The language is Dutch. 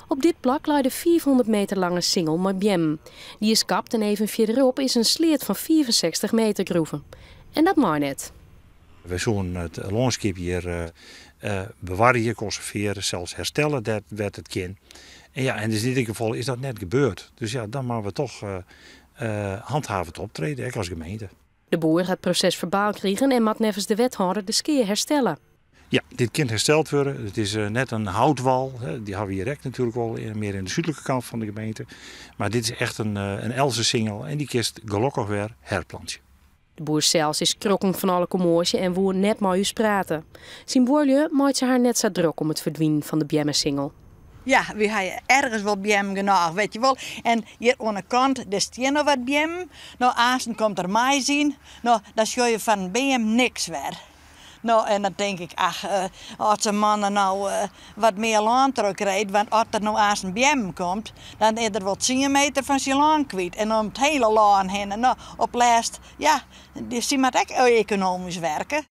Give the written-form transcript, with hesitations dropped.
Op dit plak ligt de 400 meter lange singel met bjem. Die is kapt en even verderop is een sleert van 64 meter groeven. En dat mag net. We zullen het landschap hier bewaren, conserveren, zelfs herstellen, dat werd het kind. En ja, en in dit geval is dat net gebeurd. Dus ja, dan moeten we toch handhavend optreden, ook als gemeente. De boer gaat het proces verbaal krijgen en moet nevens de wethouder de skeer herstellen. Ja, dit kan hersteld worden. Het is net een houtwal. Die hebben we hier natuurlijk wel meer in de zuidelijke kant van de gemeente. Maar dit is echt een Else singel en die kist gelukkig weer herplantje. De boer zelfs is krokken van alle commotie en woer net met u praten. Zijn boerlje maakt ze haar net zo druk om het verdwijnen van de bjemmensingel. Ja, we hebben ergens wel bjem genoeg, weet je wel. En hier aan de kant, er staat nog wat bjem. Nou, Aasten komt er mij zien. Nou, dan scheur je van bjem niks weer. Nou, en dan denk ik, als de mannen nou wat meer landdruk rijdt, want als er nou aan een bjem komt, dan is er wel 10 meter van zijn land kwijt. En om het hele land heen, en nou, op laatst, ja, die moet ook economisch werken.